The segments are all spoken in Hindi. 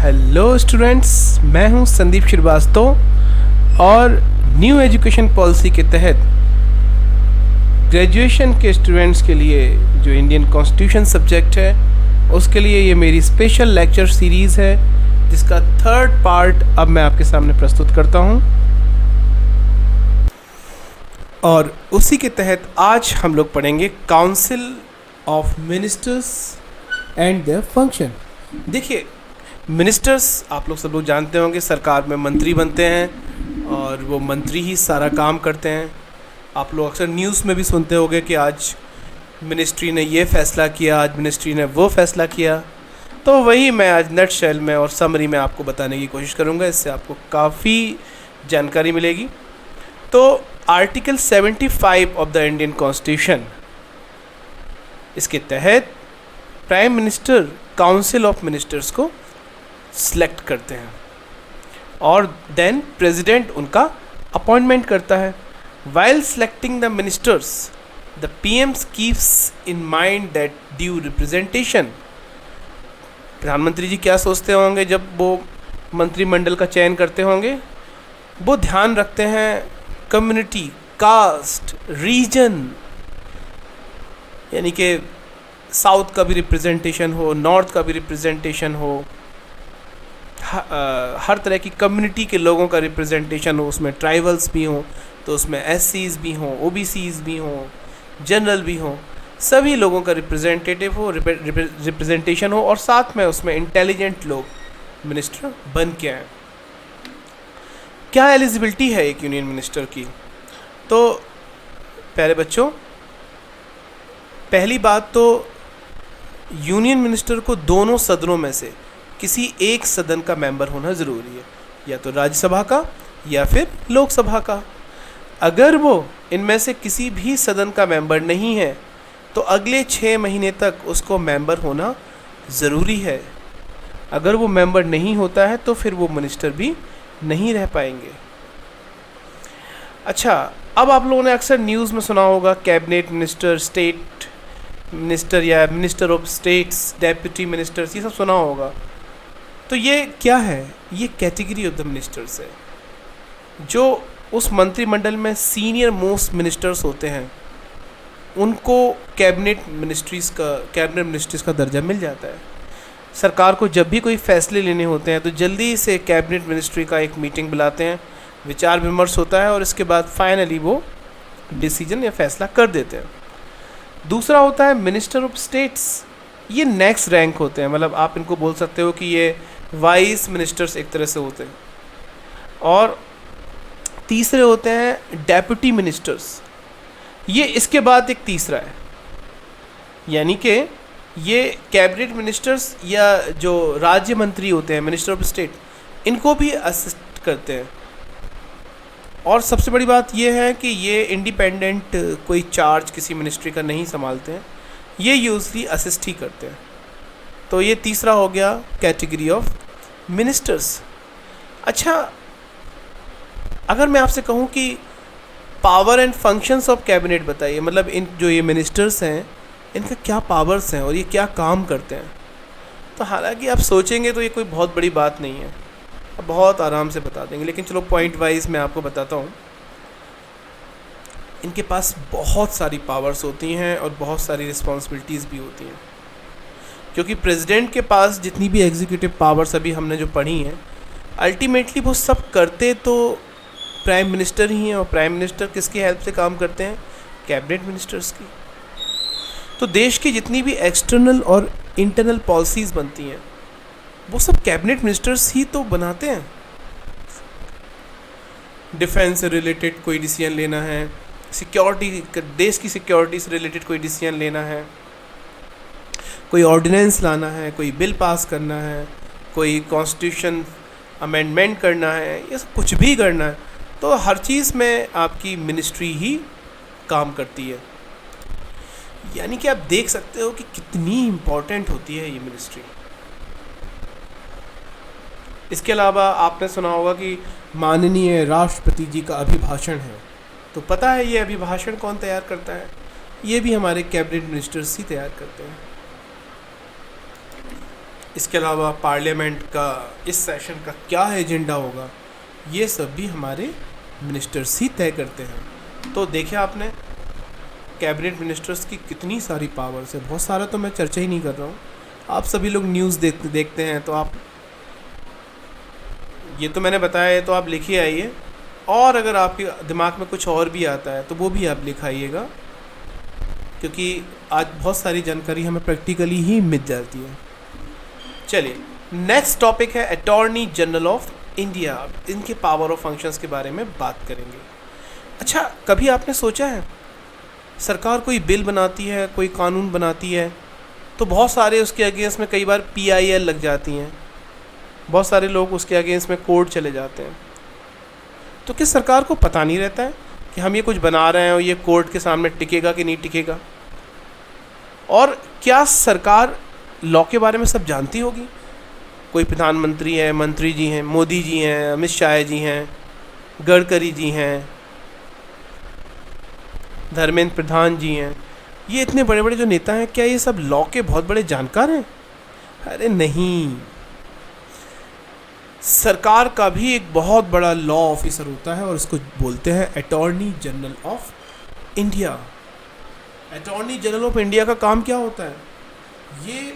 हेलो स्टूडेंट्स, मैं हूं संदीप श्रीवास्तव और न्यू एजुकेशन पॉलिसी के तहत ग्रेजुएशन के स्टूडेंट्स के लिए जो इंडियन कॉन्स्टिट्यूशन सब्जेक्ट है उसके लिए ये मेरी स्पेशल लेक्चर सीरीज़ है जिसका थर्ड पार्ट अब मैं आपके सामने प्रस्तुत करता हूं। और उसी के तहत आज हम लोग पढ़ेंगे council of ministers and their function. देखिए, मिनिस्टर्स आप लोग सब लोग जानते होंगे, सरकार में मंत्री बनते हैं और वो मंत्री ही सारा काम करते हैं। आप लोग अक्सर न्यूज़ में भी सुनते होंगे कि आज मिनिस्ट्री ने ये फ़ैसला किया, आज मिनिस्ट्री ने वो फ़ैसला किया। तो वही मैं आज नट शेल में और समरी में आपको बताने की कोशिश करूँगा, इससे आपको काफ़ी जानकारी मिलेगी। तो article 75 of the Indian constitution, इसके तहत prime minister council of ministers को सिलेक्ट करते हैं और देन प्रेसिडेंट उनका अपॉइंटमेंट करता है। While selecting the ministers the PM keeps in mind that due representation. प्रधानमंत्री जी क्या सोचते होंगे जब वो मंत्रिमंडल का चयन करते होंगे? वो ध्यान रखते हैं कम्युनिटी, कास्ट, रीजन, यानी कि साउथ का भी रिप्रेजेंटेशन हो, नॉर्थ का भी रिप्रेजेंटेशन हो, हर तरह की कम्युनिटी के लोगों का रिप्रेजेंटेशन हो। उसमें ट्राइबल्स भी हों तो उसमें एससीज भी हों, ओबीसीज भी हों, जनरल भी हों, सभी लोगों का रिप्रेजेंटेटिव हो, रिप्रेजेंटेशन हो और साथ में उसमें इंटेलिजेंट लोग मिनिस्टर बन के आए। क्या एलिजिबिलिटी है एक यूनियन मिनिस्टर की? तो प्यारे बच्चों, पहली बात तो यूनियन मिनिस्टर को दोनों सदनों में से किसी एक सदन का मेंबर होना ज़रूरी है, या तो राज्यसभा का या फिर लोकसभा का। अगर वो इनमें से किसी भी सदन का मेंबर नहीं है तो अगले 6 महीने तक उसको मेंबर होना ज़रूरी है। अगर वो मेंबर नहीं होता है तो फिर वो मिनिस्टर भी नहीं रह पाएंगे। अच्छा, अब आप लोगों ने अक्सर न्यूज़ में सुना होगा कैबिनेट मिनिस्टर, स्टेट मिनिस्टर या minister of states, deputy ministers, ये सब सुना होगा। तो ये क्या है? ये कैटेगरी ऑफ द मिनिस्टर्स है जो उस मंत्रिमंडल में सीनियर मोस्ट मिनिस्टर्स होते हैं, उनको कैबिनेट मिनिस्ट्रीज़ का दर्जा मिल जाता है। सरकार को जब भी कोई फ़ैसले लेने होते हैं तो जल्दी से कैबिनेट मिनिस्ट्री का एक मीटिंग बुलाते हैं, विचार विमर्श होता है और इसके बाद फाइनली वो डिसीजन या फैसला कर देते हैं। दूसरा होता है मिनिस्टर ऑफ स्टेट्स। ये नेक्स्ट रैंक होते हैं, मतलब आप इनको बोल सकते हो कि ये वाइस मिनिस्टर्स एक तरह से होते हैं। और तीसरे होते हैं डेप्यूटी मिनिस्टर्स। ये इसके बाद एक तीसरा है, यानी कि ये कैबिनेट मिनिस्टर्स या जो राज्य मंत्री होते हैं, मिनिस्टर ऑफ स्टेट, इनको भी असिस्ट करते हैं। और सबसे बड़ी बात ये है कि ये इंडिपेंडेंट कोई चार्ज किसी मिनिस्ट्री का नहीं संभालते हैं, ये यूजली असिस्ट ही करते हैं। तो ये तीसरा हो गया कैटेगरी ऑफ मिनिस्टर्स। अच्छा, अगर मैं आपसे कहूँ कि power and functions of cabinet बताइए, मतलब इन जो ये मिनिस्टर्स हैं इनका क्या पावर्स हैं और ये क्या काम करते हैं, तो हालांकि आप सोचेंगे तो ये कोई बहुत बड़ी बात नहीं है, बहुत आराम से बता देंगे, लेकिन चलो पॉइंट वाइज मैं आपको बताता हूँ। इनके पास बहुत सारी पावर्स होती हैं और बहुत सारी रिस्पॉन्सिबिलिटीज़ भी होती हैं, क्योंकि प्रेसिडेंट के पास जितनी भी एग्जीक्यूटिव पावर्स अभी हमने जो पढ़ी हैं, अल्टीमेटली वो सब करते तो प्राइम मिनिस्टर ही हैं। और प्राइम मिनिस्टर किसकी हेल्प से काम करते हैं? कैबिनेट मिनिस्टर्स की। तो देश की जितनी भी एक्सटर्नल और इंटरनल पॉलिसीज़ बनती हैं वो सब कैबिनेट मिनिस्टर्स ही तो बनाते हैं। डिफेंस से रिलेटेड कोई डिसीजन लेना है, सिक्योरिटी, देश की सिक्योरिटी से रिलेटेड कोई डिसीजन लेना है, कोई ऑर्डिनेंस लाना है, कोई बिल पास करना है, कोई कॉन्स्टिट्यूशन अमेंडमेंट करना है, ये सब कुछ भी करना है, तो हर चीज़ में आपकी मिनिस्ट्री ही काम करती है। यानी कि आप देख सकते हो कि कितनी इम्पोर्टेंट होती है ये मिनिस्ट्री। इसके अलावा आपने सुना होगा कि माननीय राष्ट्रपति जी का अभिभाषण है, तो पता है ये अभिभाषण कौन तैयार करता है? ये भी हमारे कैबिनेट मिनिस्टर्स ही तैयार करते हैं। इसके अलावा पार्लियामेंट का इस सेशन का क्या एजेंडा होगा, ये सब भी हमारे मिनिस्टर्स ही तय करते हैं। तो देखिए आपने कैबिनेट मिनिस्टर्स की कितनी सारी पावर्स है, बहुत सारा तो मैं चर्चा ही नहीं कर रहा हूँ। आप सभी लोग न्यूज़ देखते हैं, तो आप ये तो मैंने बताया है, तो आप लिखिए आइए, और अगर आपके दिमाग में कुछ और भी आता है तो वो भी आप लिखाइएगा, क्योंकि आज बहुत सारी जानकारी हमें प्रैक्टिकली ही मिल जाती है। चलिए, नेक्स्ट टॉपिक है अटॉर्नी जनरल ऑफ इंडिया। इनके पावर और फंक्शंस के बारे में बात करेंगे। अच्छा, कभी आपने सोचा है सरकार कोई बिल बनाती है, कोई कानून बनाती है, तो बहुत सारे उसके अगेंस्ट में कई बार PIL लग जाती हैं, बहुत सारे लोग उसके अगेंस्ट में कोर्ट चले जाते हैं। तो क्या सरकार को पता नहीं रहता है कि हम ये कुछ बना रहे हैं और ये कोर्ट के सामने टिकेगा कि नहीं टिकेगा? और क्या सरकार लॉ के बारे में सब जानती होगी? कोई प्रधानमंत्री है, मंत्री जी हैं, मोदी जी हैं, अमित शाह जी हैं, गडकरी जी हैं, धर्मेंद्र प्रधान जी हैं, ये इतने बड़े बड़े जो नेता हैं, क्या ये सब लॉ के बहुत बड़े जानकार हैं? अरे नहीं, सरकार का भी एक बहुत बड़ा लॉ ऑफिसर होता है और इसको बोलते हैं attorney general of India. Attorney general of India का काम क्या होता है? ये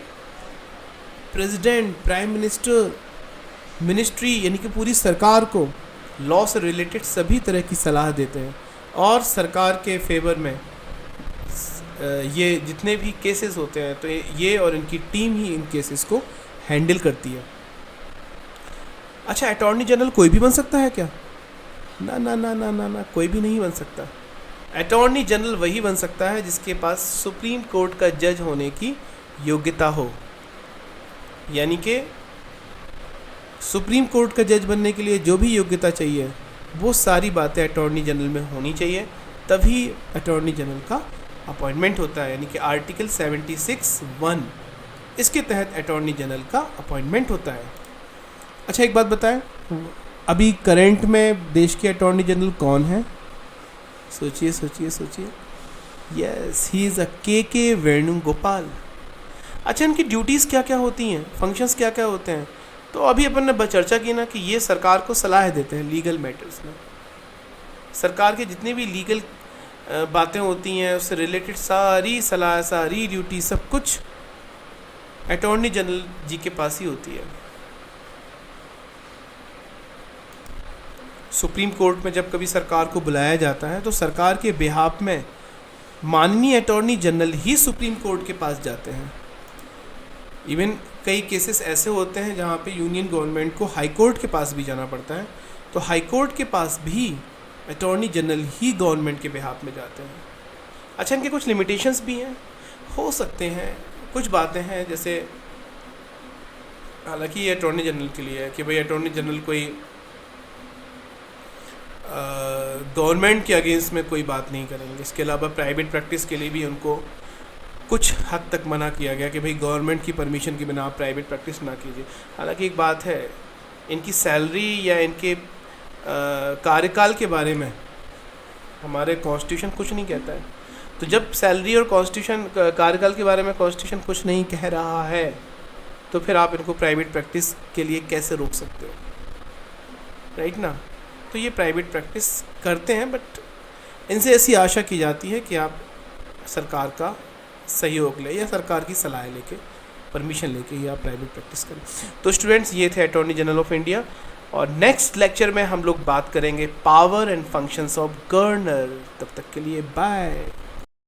प्रेसिडेंट, प्राइम मिनिस्टर, मिनिस्ट्री यानी कि पूरी सरकार को लॉ से रिलेटेड सभी तरह की सलाह देते हैं, और सरकार के फेवर में ये जितने भी केसेस होते हैं, तो ये और इनकी टीम ही इन केसेस को हैंडल करती है। अच्छा, अटॉर्नी जनरल कोई भी बन सकता है क्या? ना ना ना ना ना ना, कोई भी नहीं बन सकता। अटॉर्नी जनरल वही बन सकता है जिसके पास सुप्रीम कोर्ट का जज होने की योग्यता हो। यानी कि सुप्रीम कोर्ट का जज बनने के लिए जो भी योग्यता चाहिए, वो सारी बातें अटॉर्नी जनरल में होनी चाहिए, तभी अटॉर्नी जनरल का अपॉइंटमेंट होता है। यानी कि आर्टिकल 76(1) इसके तहत अटॉर्नी जनरल का अपॉइंटमेंट होता है। अच्छा, एक बात बताएं, अभी करंट में देश के अटॉर्नी जनरल कौन है? सोचिए सोचिए सोचिए। यस, ही इज़ के वेणुगोपाल। अच्छा, इनकी ड्यूटीज़ क्या क्या होती हैं, फंक्शंस क्या क्या होते हैं? तो अभी अपन ने चर्चा की ना कि ये सरकार को सलाह देते हैं लीगल मैटर्स में। सरकार के जितने भी लीगल बातें होती हैं, उससे रिलेटेड सारी सलाह, सारी ड्यूटी, सब कुछ अटॉर्नी जनरल जी के पास ही होती है। सुप्रीम कोर्ट में जब कभी सरकार को बुलाया जाता है, तो सरकार के बिहाफ में माननीय अटॉर्नी जनरल ही सुप्रीम कोर्ट के पास जाते हैं। इवन कई केसेस ऐसे होते हैं जहाँ पे यूनियन गवर्नमेंट को हाई कोर्ट के पास भी जाना पड़ता है, तो हाई कोर्ट के पास भी अटॉर्नी जनरल ही गवर्नमेंट के बिहाफ में जाते हैं। अच्छा, इनके कुछ लिमिटेशंस भी हैं, हो सकते हैं कुछ बातें हैं, जैसे हालांकि ये अटॉर्नी जनरल के लिए है कि भाई अटॉर्नी जनरल कोई गवर्नमेंट के अगेंस्ट में कोई बात नहीं करेंगे। इसके अलावा प्राइवेट प्रैक्टिस के लिए भी उनको कुछ हद तक मना किया गया कि भाई गवर्नमेंट की परमिशन के बिना आप प्राइवेट प्रैक्टिस ना कीजिए। हालांकि एक बात है, इनकी सैलरी या इनके कार्यकाल के बारे में हमारे कॉन्स्टिट्यूशन कुछ नहीं कहता है। तो जब सैलरी और कॉन्स्टिट्यूशन, कार्यकाल के बारे में कॉन्स्टिट्यूशन कुछ नहीं कह रहा है, तो फिर आप इनको प्राइवेट प्रैक्टिस के लिए कैसे रोक सकते हो? राइट ना? तो ये प्राइवेट प्रैक्टिस करते हैं, बट इनसे ऐसी आशा की जाती है कि आप सरकार का सहयोग ले या सरकार की सलाह लेके, परमिशन लेके ही आप प्राइवेट प्रैक्टिस करें। तो स्टूडेंट्स, ये थे अटॉर्नी जनरल ऑफ इंडिया, और नेक्स्ट लेक्चर में हम लोग बात करेंगे power and functions of governor. तब तक के लिए बाय।